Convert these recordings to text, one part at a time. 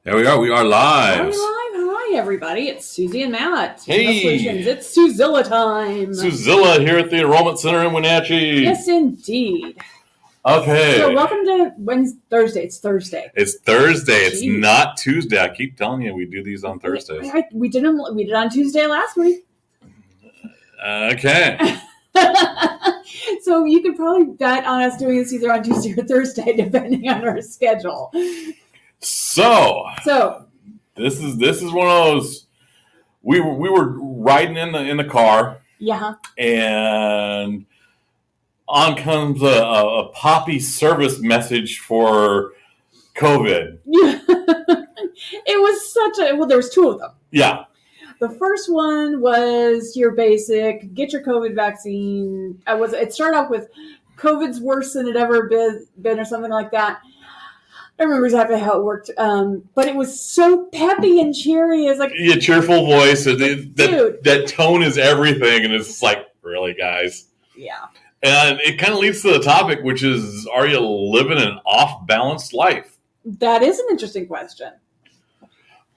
There we are. We are live. Are we live? Hi, everybody. It's Suzie and Matt. Hey. Solutions. It's Suzilla time. Suzilla here at the Enrollment Center in Wenatchee. Yes, indeed. Okay. So welcome to Thursday. It's Thursday. It's Thursday. Jeez. It's not Tuesday. I keep telling you we do these on Thursdays. We did on Tuesday last week. Okay. So you could probably bet on us doing this either on Tuesday or Thursday, depending on our schedule. So this is one of those. We were riding in the car. Yeah. And on comes a Poppy service message for COVID. Yeah. It was there was two of them. Yeah. The first one was your basic, get your COVID vaccine. It started off with COVID's worse than it ever been or something like that. I don't remember exactly how it worked, but it was so peppy and cheery. It's like Cheerful voice. That tone is everything, and it's like, really, guys? Yeah. And it kind of leads to the topic, which is, are you living an off-balanced life? That is an interesting question.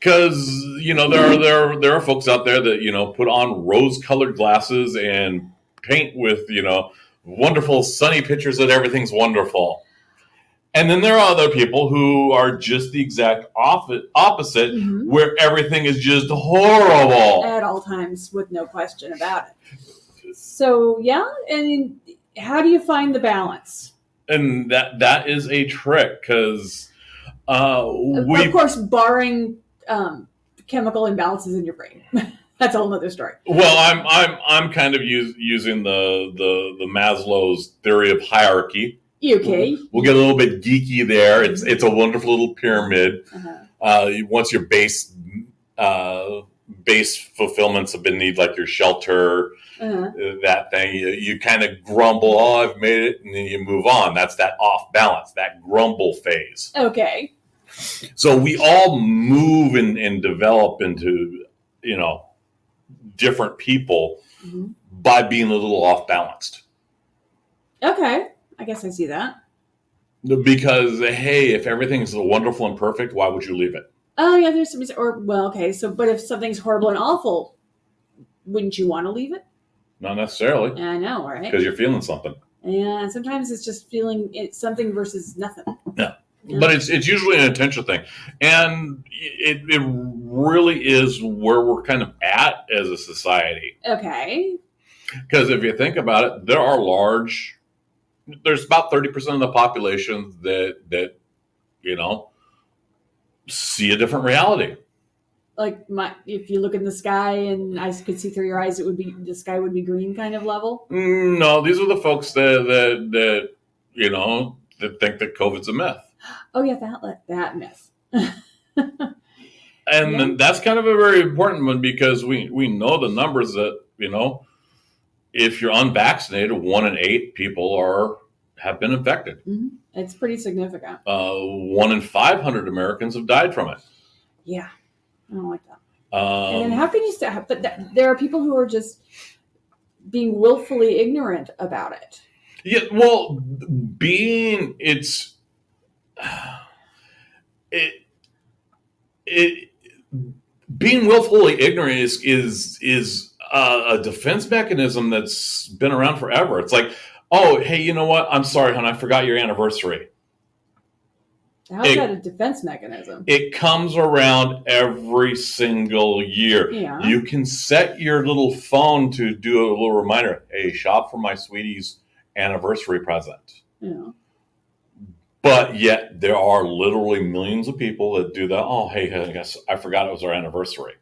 Because, there are folks out there that, put on rose-colored glasses and paint with, wonderful sunny pictures that everything's wonderful. And then there are other people who are just the exact opposite, mm-hmm. where everything is just horrible. At all times, with no question about it. So, yeah, and how do you find the balance? And that is a trick, because of course, barring chemical imbalances in your brain. That's a whole other story. Well, I'm kind of using the Maslow's theory of hierarchy. Okay. We'll get a little bit geeky there. It's a wonderful little pyramid. Uh-huh. Once your base fulfillments have been need, like your shelter, uh-huh. That thing, you kind of grumble, oh, I've made it, and then you move on. That's that off balance, that grumble phase. Okay. So we all move and develop into, different people, mm-hmm. by being a little off balanced. Okay. I guess I see that. Because, hey, if everything's wonderful and perfect, why would you leave it? Oh, yeah, there's some, okay. So, but if something's horrible and awful, wouldn't you want to leave it? Not necessarily. I know, right? Because you're feeling something. Yeah, sometimes it's just feeling something versus nothing. Yeah. But it's usually an intentional thing. And it really is where we're kind of at as a society. Okay. Because if you think about it, there's about 30% of the population that see a different reality. Like if you look in the sky and I could see through your eyes, the sky would be green kind of level? No, these are the folks that think that COVID's a myth. Oh yeah, that myth. And yeah. That's kind of a very important one, because we know the numbers that, if you're unvaccinated, 1 in 8 people have been infected. Mm-hmm. It's pretty significant. 1 in 500 Americans have died from it. Yeah, I don't like that. And then how can you say? But there are people who are just being willfully ignorant about it. Yeah, well, being willfully ignorant is a defense mechanism that's been around forever. It's like, oh, hey, you know what? I'm sorry, hon, I forgot your anniversary. How's that a defense mechanism? It comes around every single year. Yeah. You can set your little phone to do a little reminder. Hey, shop for my sweetie's anniversary present. Yeah. But yet there are literally millions of people that do that. Oh, hey, I guess I forgot it was our anniversary.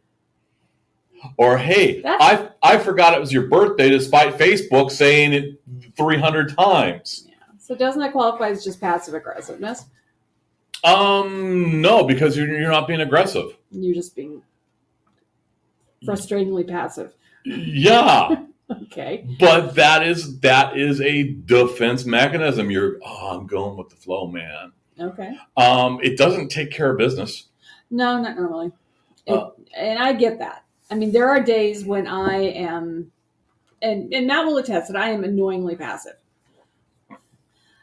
Or, hey, I forgot it was your birthday, despite Facebook saying it 300 times. Yeah. So doesn't that qualify as just passive aggressiveness? No, because you're not being aggressive. You're just being frustratingly passive. Yeah. Okay. But that is a defense mechanism. I'm going with the flow, man. Okay. It doesn't take care of business. No, not normally. And I get that. I mean, there are days when I am, and Matt will attest that I am annoyingly passive.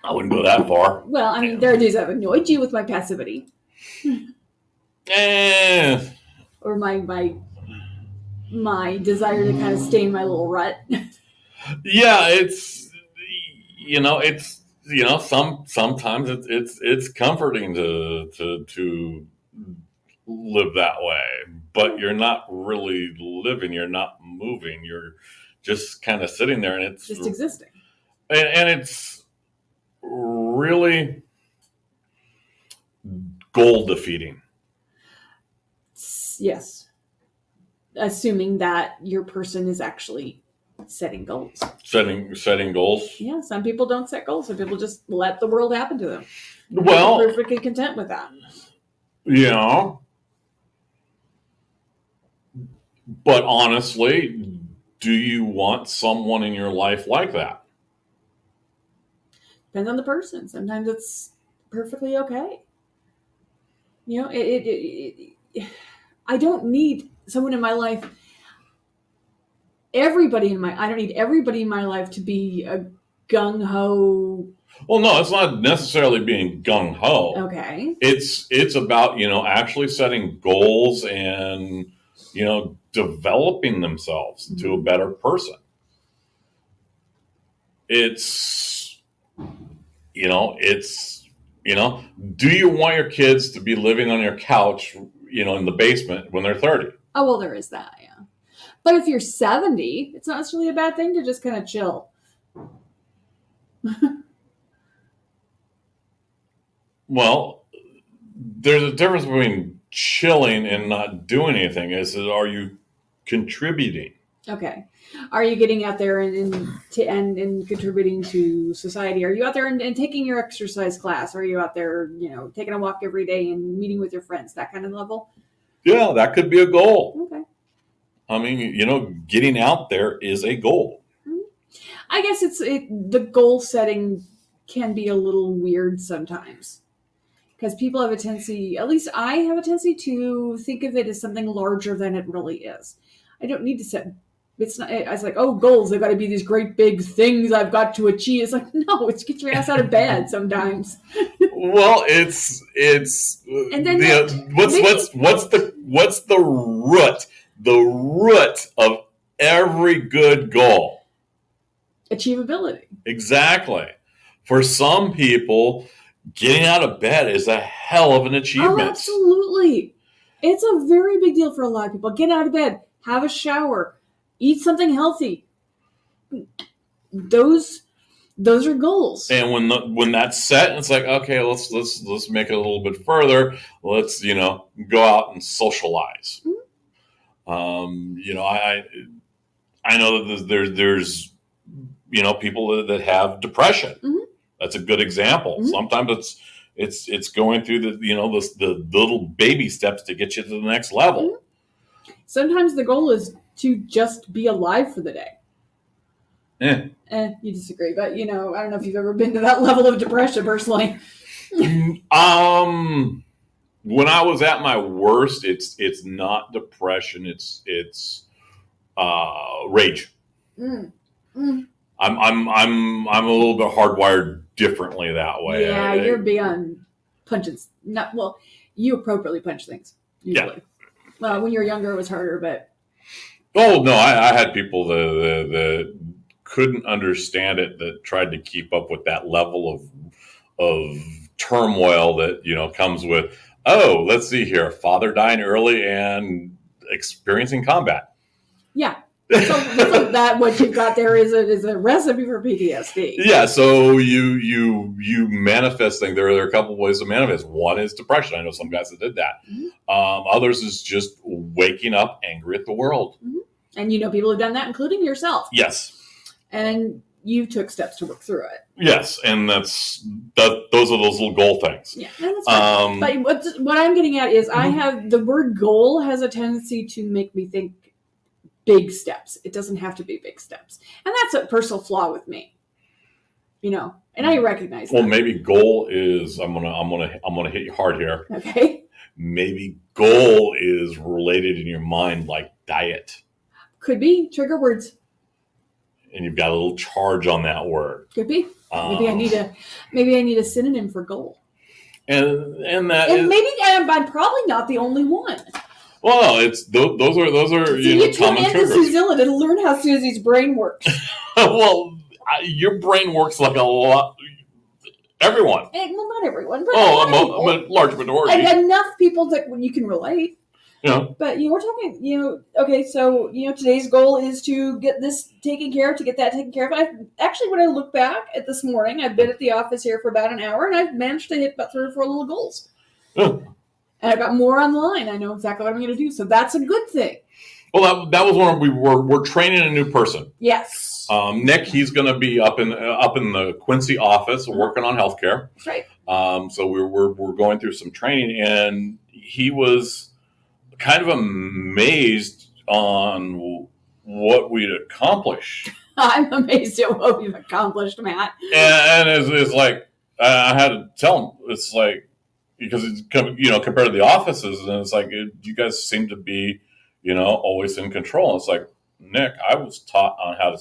I wouldn't go that far. Well, I mean, there are days I've annoyed you with my passivity. Eh, or my desire to kind of stay in my little rut. yeah, sometimes it's comforting to live that way, but you're not really living, you're not moving, you're just kind of sitting there, and it's Just existing. And it's really goal defeating. Yes. Assuming that your person is actually setting goals. Setting goals. Yeah, some people don't set goals. Some people just let the world happen to them. Well, they're perfectly content with that. Yeah. But honestly, do you want someone in your life like that? Depends on the person. Sometimes it's perfectly okay. You know, I don't need someone in my life. I don't need everybody in my life to be a gung ho. Well, no, it's not necessarily being gung ho. Okay. It's about, actually setting goals and, developing themselves to a better person. Do you want your kids to be living on your couch, in the basement when they're 30? Oh, well, there is that, yeah. But if you're 70, it's not necessarily a bad thing to just kind of chill. Well, there's a difference between chilling and not doing anything. Are you contributing? Okay. Are you getting out there and contributing to society? Are you out there and taking your exercise class? Are you out there, taking a walk every day and meeting with your friends, that kind of level? Yeah, that could be a goal. Okay. I mean, getting out there is a goal. Mm-hmm. I guess the goal setting can be a little weird sometimes. Because people have a tendency, at least I have a tendency to think of it as something larger than it really is. I don't need to set. It's not. It's like, oh, goals. They've got to be these great big things I've got to achieve. It's like, no, it's get your ass out of bed sometimes. Well, it's and then what's the root of every good goal? Achievability. Exactly. For some people, getting out of bed is a hell of an achievement. Oh, absolutely. It's a very big deal for a lot of people. Get out of bed, have a shower, eat something healthy. Those are goals. And when that's set, it's like, okay, let's make it a little bit further. Let's go out and socialize. Mm-hmm. I know that there's people that have depression. Mm-hmm. That's a good example. Mm-hmm. Sometimes it's going through the little baby steps to get you to the next level. Mm-hmm. Sometimes the goal is to just be alive for the day. You disagree, but I don't know if you've ever been to that level of depression personally. When I was at my worst, it's not depression, it's rage. Mm. Mm. I'm a little bit hardwired differently that way. Yeah, you're beyond punching. You appropriately punch things usually. Yeah. Well, when you were younger, it was harder, but. Oh no, I had people that couldn't understand it, that tried to keep up with that level of turmoil that comes with, oh, let's see here, father dying early and experiencing combat. Yeah. So that what you've got there is a recipe for PTSD. Yeah, so you manifest things. There are a couple of ways to manifest. One is depression. I know some guys that did that. Mm-hmm. Others is just waking up angry at the world. Mm-hmm. And people have done that, including yourself. Yes. And you took steps to work through it. Yes, and those are those little goal things. Yeah, that's fine. But what I'm getting at is, I have the word goal has a tendency to make me think big steps. It doesn't have to be big steps, and that's a personal flaw with me. And I recognize that. Well, maybe goal is I'm gonna hit you hard here. Okay. Maybe goal is related in your mind like diet. Could be trigger words. And you've got a little charge on that word. Could be. Maybe I need a synonym for goal. and that And is, maybe I'm probably not the only one. well, it's those are So you tune common into triggers. Suzilla to learn how Susie's brain works. Well, your brain works like a lot. Everyone. Well, not everyone, but a large majority. enough people that you can relate. Yeah. But we're talking, okay, so today's goal is to get this taken care of, to get that taken care of. When I look back at this morning, I've been at the office here for about an hour, and I've managed to hit about 3 or 4 little goals. Yeah. And I've got more on the line. I know exactly what I'm going to do, so that's a good thing. Well, that was one we're training a new person. Yes. Nick, he's going to be up in the Quincy office working on healthcare. That's right. So we're going through some training, and he was kind of amazed on what we'd accomplished. I'm amazed at what we've accomplished, Matt. And it's like I had to tell him, it's like, because it's compared to the offices, and it's like you guys seem to be always in control. And it's like, Nick, I was taught on how to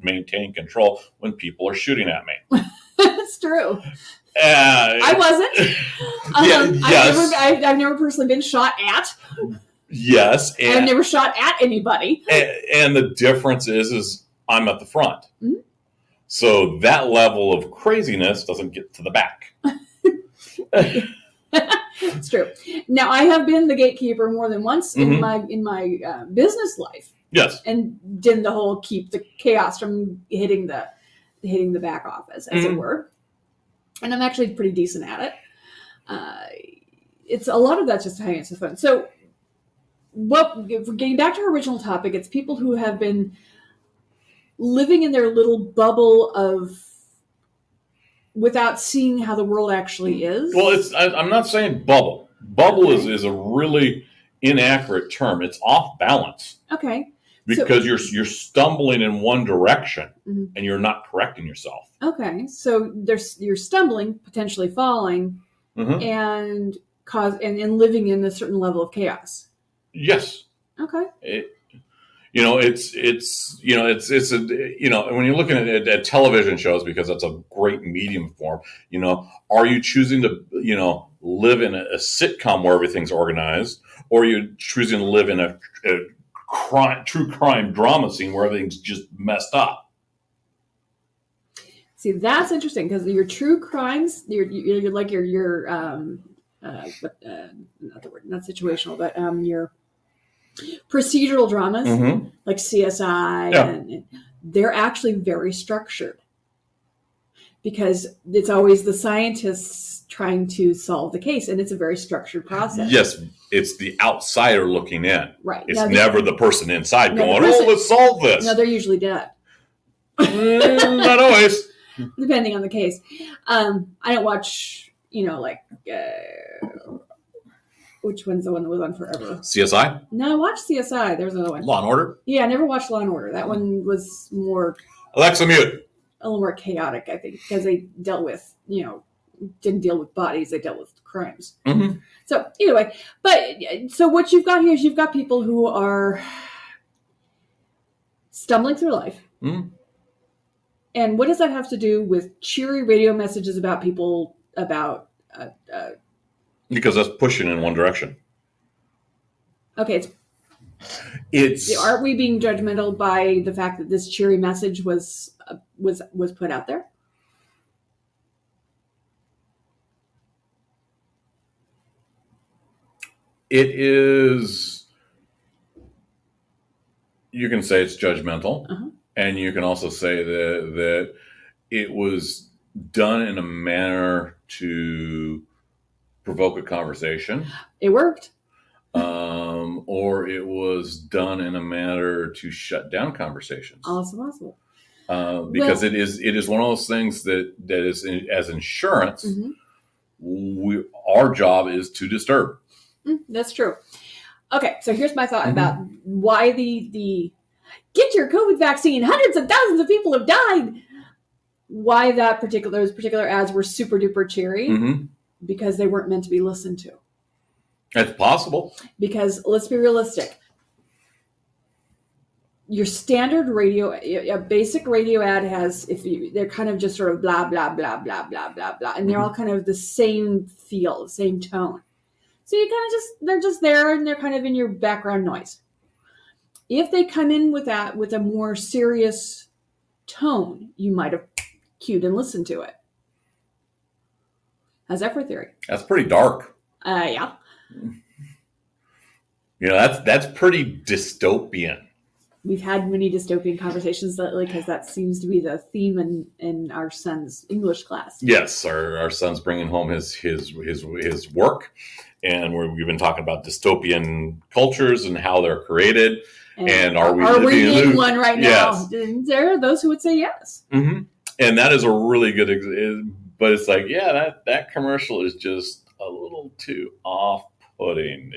maintain control when people are shooting at me. That's true. I wasn't. Yes. I've never personally been shot at. Yes. And I've never shot at anybody. And the difference is I'm at the front. Mm-hmm. So that level of craziness doesn't get to the back. It's true. Now, I have been the gatekeeper more than once in my business life. Yes. And did the whole keep the chaos from hitting the back office, as it were. And I'm actually pretty decent at it. It's a lot of that's just hanging to fun. So, if we're getting back to our original topic, it's people who have been living in their little bubble without seeing how the world actually is. Well, I'm not saying bubble. Bubble is a really inaccurate term. It's off balance. Okay. Because you're stumbling in one direction and you're not correcting yourself. Okay, so you're stumbling, potentially falling, and living in a certain level of chaos. Yes. Okay. When you're looking at television shows, because that's a great medium form, are you choosing to live in a sitcom where everything's organized, or are you choosing to live in a true crime drama scene where everything's just messed up? See, that's interesting, because your true crimes, you're like your not the word, not situational, but your procedural dramas, like CSI, and they're actually very structured, because it's always the scientists trying to solve the case, and it's a very structured process. Yes, it's the outsider looking in. Right. It's never the person inside going, let's solve this. No, they're usually dead. Not always. Depending on the case. I don't watch, which one's the one that was on forever? CSI? No, I watched CSI. There's another one. Law and Order? Yeah, I never watched Law and Order. That one was more... Alexa, mute. A little more chaotic, I think, because they dealt with, didn't deal with bodies. They dealt with crimes. Mm-hmm. So, anyway. So what you've got here is you've got people who are stumbling through life. Mm-hmm. And what does that have to do with cheery radio messages about people, because that's pushing in one direction. Okay. Aren't we being judgmental by the fact that this cheery message was put out there? It is. You can say it's judgmental, and you can also say that it was done in a manner to provoke a conversation. It worked. Or it was done in a manner to shut down conversations. Also possible. Because it is one of those things that is, as insurance, our job is to disturb. That's true. Okay, so here's my thought about why the get your COVID vaccine. Hundreds of thousands of people have died. Why those particular ads were super duper cheery? Because they weren't meant to be listened to. That's possible. Because let's be realistic. your standard radio, a basic radio ad has, they're kind of just sort of blah, blah, blah, blah, blah, blah, blah. And they're all kind of the same feel, same tone. So you kind of they're just there and they're kind of in your background noise. If they come in with a more serious tone, you might have cued and listened to it. How's that for theory? That's pretty dark. Yeah. That's pretty dystopian. We've had many dystopian conversations lately because that seems to be the theme in our son's English class. Yes, our son's bringing home his work, and we've been talking about dystopian cultures and how they're created. And are we in one right now? Yes. There are those who would say yes. Mm-hmm. And that is a really good, but it's like, yeah, that commercial is just a little too off-putting.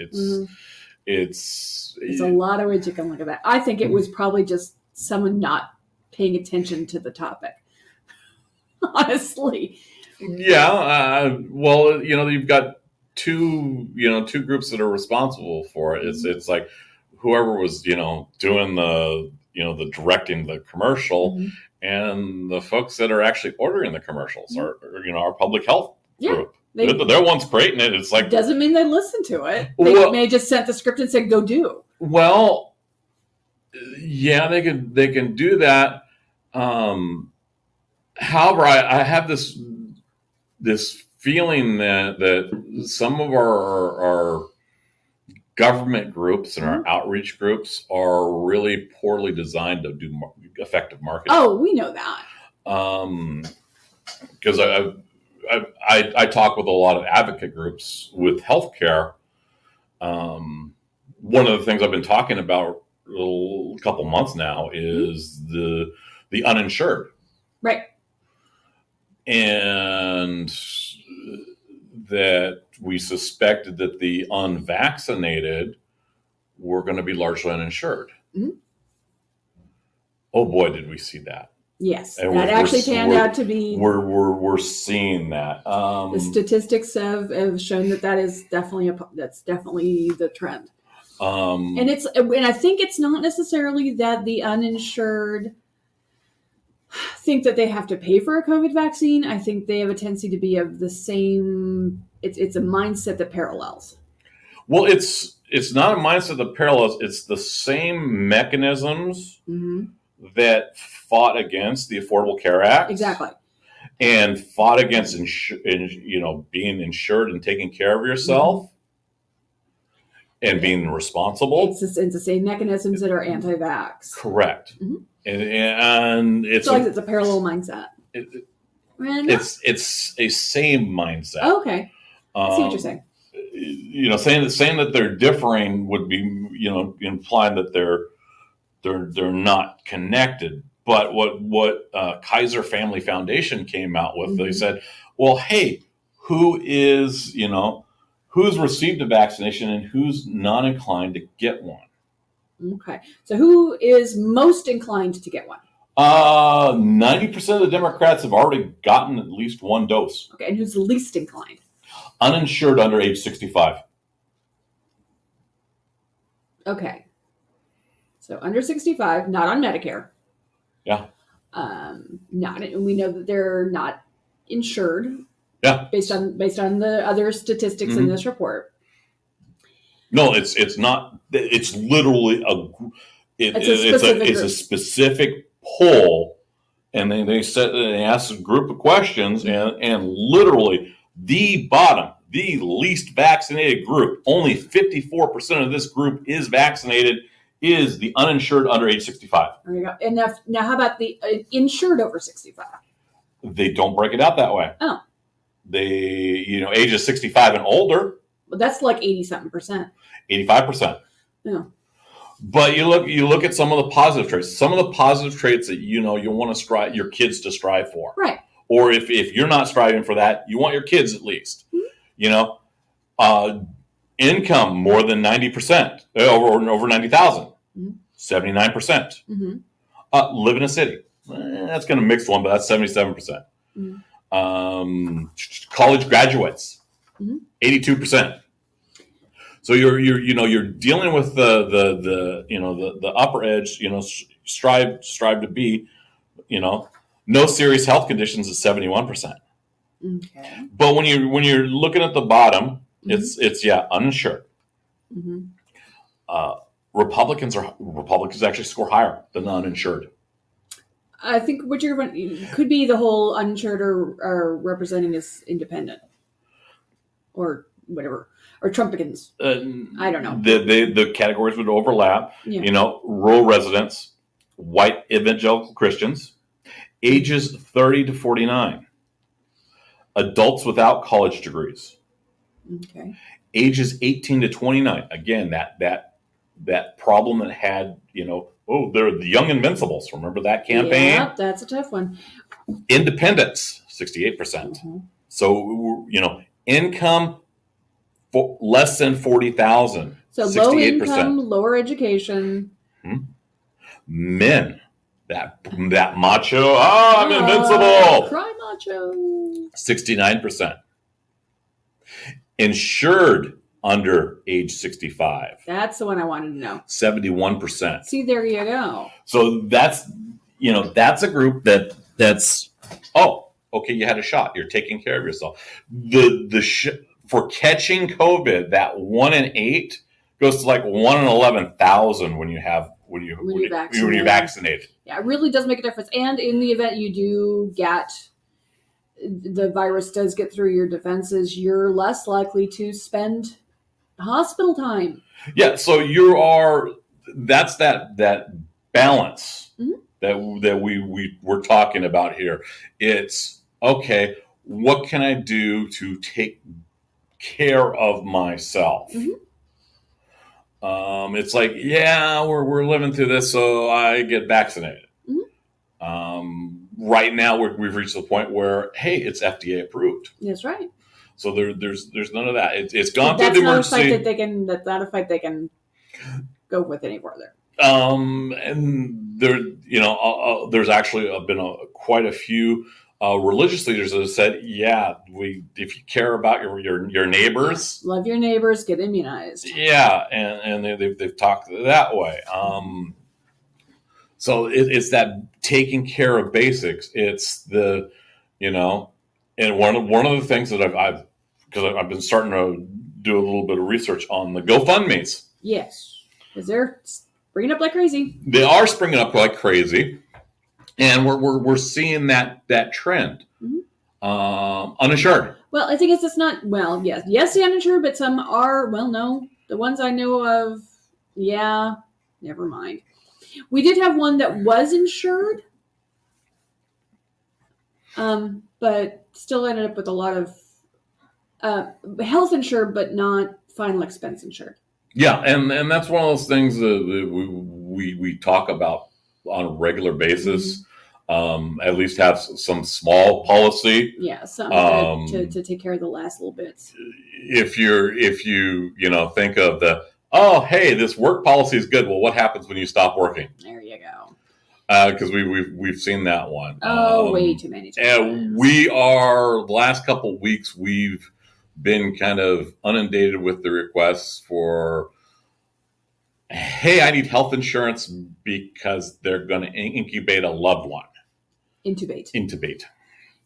It's a lot of ways you can look at that. I think it was probably just someone not paying attention to the topic. Honestly. Yeah. Well, you've got two groups that are responsible for it. It's like whoever was, doing the directing the commercial, and the folks that are actually ordering the commercials are our public health group. They're ones creating it. It's like, doesn't mean they listen to it. They may just sent the script and said, "Go do." Well, yeah, they can do that. However, I have this feeling that some of our government groups and our outreach groups are really poorly designed to do effective marketing. Oh, we know that. Because I talk with a lot of advocate groups with healthcare. One of the things I've been talking about a couple months now is the uninsured. Right. And that we suspected that the unvaccinated were going to be largely uninsured. Mm-hmm. Oh boy, did we see that. Yes, and that actually panned out to be. We're seeing that. The statistics have shown that's definitely the trend. And I think it's not necessarily that the uninsured think that they have to pay for a COVID vaccine. I think they have a tendency to be of the same. It's a mindset that parallels. Well, it's not a mindset that parallels. It's the same mechanisms that fought against the Affordable Care Act. Exactly. And fought against being insured and taking care of yourself and being responsible. It's the same mechanisms that are anti-vax. Correct. Mm-hmm. And it's a parallel mindset. It's a same mindset. Oh, okay. I see what you're saying. Saying that they're differing would be, implying that they're not connected. But what Kaiser Family Foundation came out with, they said, well, hey, who's received a vaccination and who's not inclined to get one? Okay. So who is most inclined to get one? 90% of the Democrats have already gotten at least one dose. Okay. And who's least inclined? Uninsured under age 65. Okay. So under 65, not on Medicare. Yeah. We know that they're not insured. Yeah. Based on the other statistics in this report. No, it's not. It's literally it's a specific poll, and they asked a group of questions, and literally the least vaccinated group, only 54% of this group is vaccinated, is the uninsured under age 65. There you go. And now how about the insured over 65? They don't break it out that way. Oh. They, ages 65 and older. Well, that's like 80-something%. 85%. Yeah. But you look at some of the positive traits. Some of the positive traits that you want to strive your kids to strive for. Right. Or if you're not striving for that, you want your kids at least. Mm-hmm. Income more than 90%, over 90,000. 79%. Mm-hmm. Live in a city. That's going to mix one, but that's 77%. Mm-hmm. College graduates, 82%. So you're dealing with the upper edge, strive to be, no serious health conditions is 71%. Okay. But when you're looking at the bottom, Mm-hmm. it's uninsured. Mm-hmm. Republicans actually score higher than the uninsured. I think what could be the whole uninsured or representing as independent or whatever, or Trumpicans. I don't know. The categories would overlap. Yeah. Rural residents, white evangelical Christians, ages 30 to 49, adults without college degrees, Okay. ages 18 to 29. Again, that problem that had, they're the young invincibles. Remember that campaign? Yeah, that's a tough one. Independents, 68%. Mm-hmm. So, income for less than 40,000. So 68%. low income, lower education. Men, that macho, I'm invincible. Cry macho. 69%. Insured under age 65. That's the one I wanted to know. 71%. See, there you go. So that's a group that's okay, you had a shot. You're taking care of yourself. For catching COVID, that 1 in 8 goes to like 1 in 11,000 when you're vaccinated. Yeah, it really does make a difference. And in the event you do get the virus does get through your defenses, you're less likely to spend hospital time. Yeah, so that's that balance that we're talking about here. It's okay, what can I do to take care of myself? It's like, we're living through this, so I get vaccinated. Right now, we've reached the point where, hey, it's FDA approved. That's right. So there's none of that. It's gone through the emergency. That's not a fight they can go with any further. And there, there's actually been quite a few religious leaders that have said, if you care about your neighbors, love your neighbors, get immunized. Yeah, and they've talked that way. So it's that taking care of basics. It's the, and one of the things that I've been starting to do a little bit of research on the GoFundMes. Yes, because they're springing up like crazy. They are springing up like crazy, and we're seeing that trend. Uninsured. Well, I think it's just not. Well, yes, the uninsured, but some are. Well, no, the ones I know of, never mind. We did have one that was insured, but still ended up with a lot of health insured, but not final expense insured. Yeah, and that's one of those things that we talk about on a regular basis. At least have some small policy. Yeah, something to take care of the last little bits. If you think of hey, this work policy is good. Well, what happens when you stop working? There you go. Because we've seen that one. Way too many times. And the last couple of weeks, we've been kind of inundated with the requests for, hey, I need health insurance because they're going to incubate a loved one. Intubate.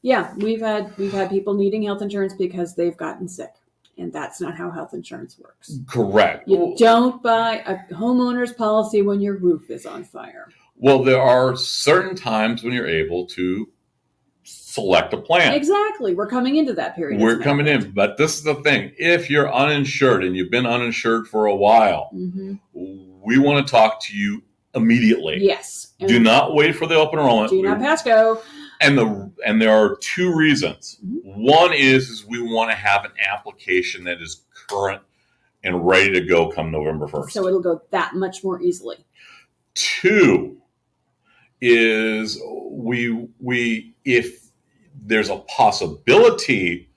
Yeah, we've had people needing health insurance because they've gotten sick. And that's not how health insurance works. Correct. You don't buy a homeowner's policy when your roof is on fire. Well, there are certain times when you're able to select a plan. Exactly. We're coming into that period. We're coming in. But this is the thing. If you're uninsured and you've been uninsured for a while, we want to talk to you immediately. Yes. Do not wait for the open enrollment. Do not pass go. And there are two reasons. One is we want to have an application that is current and ready to go come November 1st. So it'll go that much more easily. Two is we if there's a possibility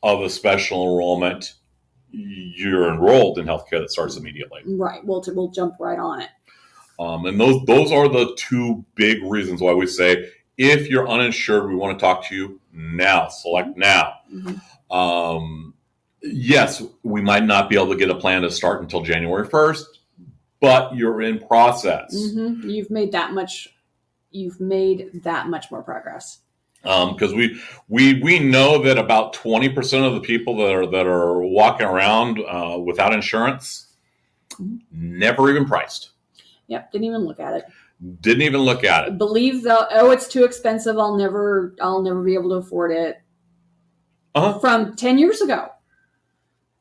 of a special enrollment, you're enrolled in healthcare that starts immediately. Right. We'll jump right on it. And those are the two big reasons why we say, if you're uninsured, we want to talk to you now. Select now. Yes, we might not be able to get a plan to start until January 1st, but you're in process. Mm-hmm. You've made that much more progress. Because we know that about 20% of the people that are walking around without insurance never even priced. Yep, didn't even look at it. Didn't even look at it. Believe it's too expensive. I'll never be able to afford it. From 10 years ago,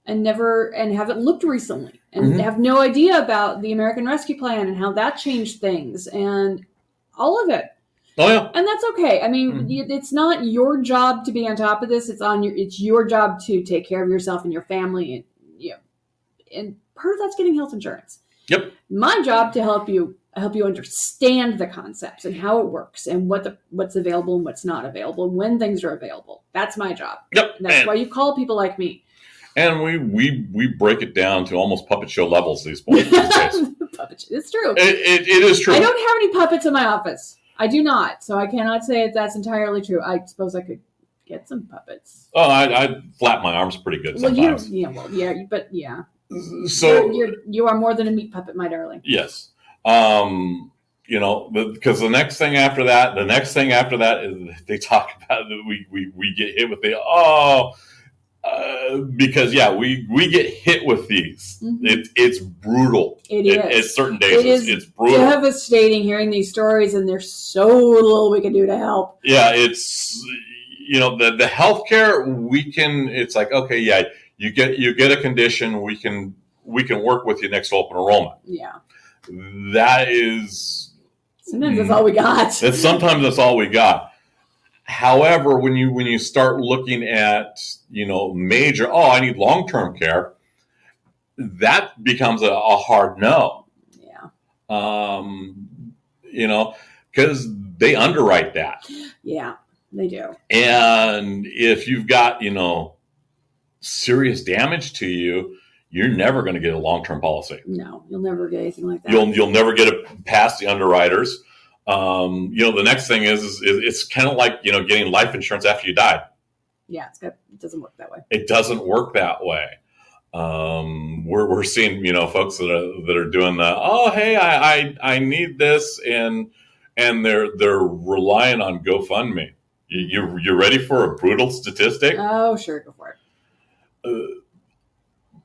and haven't looked recently, and have no idea about the American Rescue Plan and how that changed things and all of it. Oh yeah, and that's okay. I mean, it's not your job to be on top of this. It's your job to take care of yourself and your family, and part of that's getting health insurance. Yep. My job to help you understand the concepts and how it works and what's available and what's not available and when things are available. That's my job. Yep. And that's why you call people like me. And we break it down to almost puppet show levels these days. It's true. It is true. I don't have any puppets in my office. I do not, so I cannot say that's entirely true. I suppose I could get some puppets. Oh, I flap my arms pretty good sometimes. Yeah. So you are more than a meat puppet, my darling. Yes. Because the next thing after that is they talk about that we get hit with because we get hit with these. It's brutal. It is. At certain days, it's brutal. Devastating hearing these stories, and there's so little we can do to help. Yeah, it's the healthcare we can. It's like, okay, yeah, you get a condition, we can work with you next to open enrollment. Yeah, that is sometimes that's all we got. Sometimes that's all we got. However, when you start looking at major, I need long-term care, that becomes a hard no. Yeah. Because they underwrite that. Yeah, they do. And if you've got serious damage to you, you're never going to get a long-term policy. No, you'll never get anything like that. You'll never get it past the underwriters. The next thing is it's kind of like getting life insurance after you die. Yeah, it doesn't work that way. It doesn't work that way. We're seeing folks that are doing the hey, I need this, and they're relying on GoFundMe. You're ready for a brutal statistic? Oh, sure, go for it.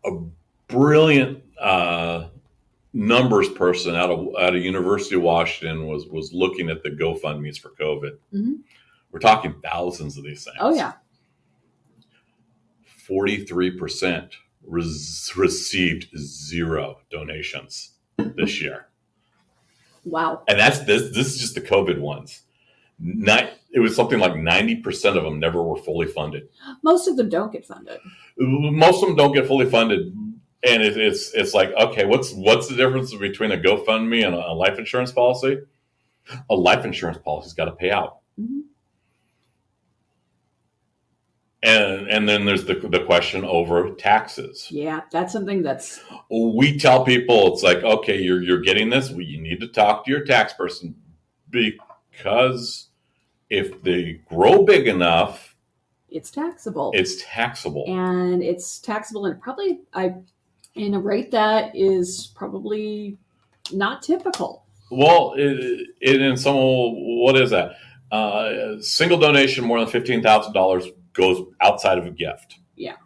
A brilliant numbers person out of University of Washington was looking at the GoFundMes for COVID. Mm-hmm. We're talking thousands of these things. Oh yeah. 43% received 0 donations this year. Wow. And this is just the COVID ones. It was something like 90% of them never were fully funded. Most of them don't get funded. Most of them don't get fully funded. And it's like, okay, what's the difference between a GoFundMe and a life insurance policy? A life insurance policy's got to pay out. Mm-hmm. And then there's the question over taxes. Yeah, that's something that's... We tell people, it's like, okay, you're getting this. Well, you need to talk to your tax person, because if they grow big enough... It's taxable. And it's taxable, and probably... in a rate that is probably not typical. Well, in some, what is that? Single donation more than $15,000 goes outside of a gift. Yeah.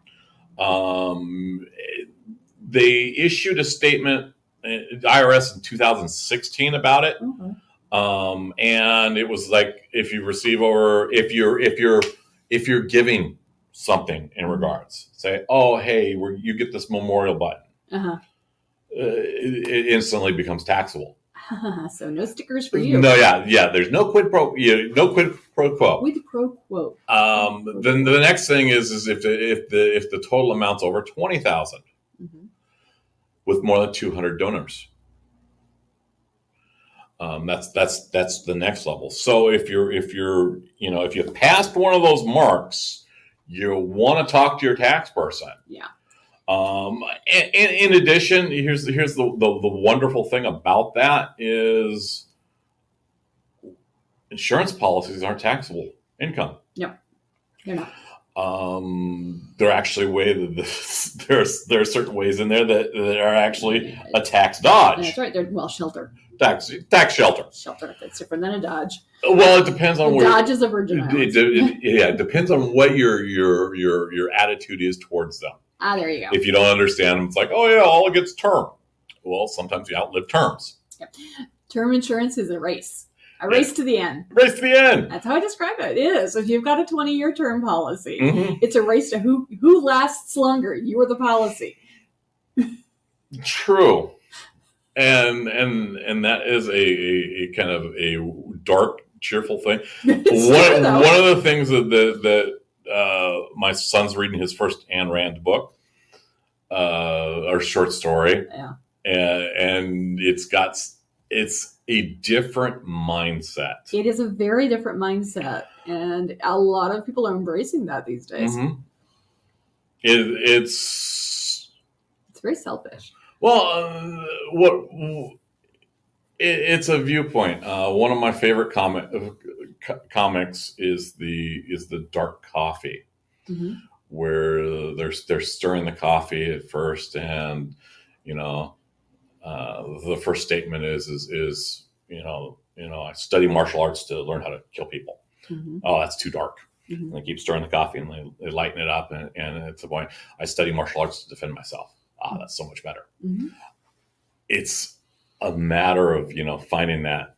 They issued a statement, IRS in 2016 about it, and it was like if you receive if you're giving something in regards, say, hey, you get this memorial button, it instantly becomes taxable. So no stickers for you. No, yeah. There's no quid pro quo. Quid pro quo. Then the next thing is if the total amount's over 20,000, with more than 200 donors. That's the next level. So if you passed one of those marks, you want to talk to your tax person. Yeah. And in addition, here's the wonderful thing about that is insurance policies aren't taxable income. No, they're There are actually there are certain ways in there that are actually a tax dodge. That's right. They're shelter. Tax shelter. Shelter. That's different than a dodge. Well, it depends on where. Dodge is a Virgin Islands. It depends on what your attitude is towards them. There you go. If you don't understand them, it's like, oh yeah, all it gets term. Well, sometimes you outlive terms. Yep. Term insurance is a race. A race to the end. Race to the end. That's how I describe it. It is. If you've got a 20-year term policy, Mm-hmm. it's a race to who lasts longer. You or the policy. True. And that is a kind of a dark, cheerful thing. One of the things that my son's reading his first Ayn Rand book, or short story, and it's a different mindset. It is a very different mindset, and a lot of people are embracing that these days. Mm-hmm. It's very selfish. Well, it's a viewpoint. One of my favorite comics is the Dark Coffee, mm-hmm. where they're stirring the coffee at first, and the first statement is I study martial arts to learn how to kill people. Mm-hmm. Oh, that's too dark. Mm-hmm. And they keep stirring the coffee, and they lighten it up, and it's the point. I study martial arts to defend myself. That's so much better. Mm-hmm. It's a matter of finding that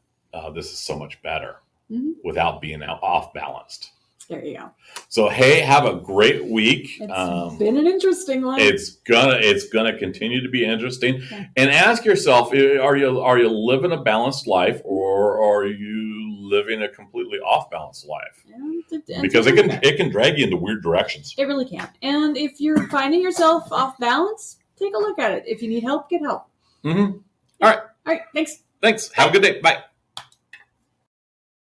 this is so much better mm-hmm. without being off balanced. There you go. So hey, have a great week. It's been an interesting one. It's gonna continue to be interesting. Okay. And ask yourself: Are you living a balanced life, or are you living a completely off balanced life? Because it can drag you into weird directions. It really can. And if you're finding yourself off balance, take a look at it. If you need help, get help. Mm-hmm. Yeah. All right. Thanks. Have a good day. Bye.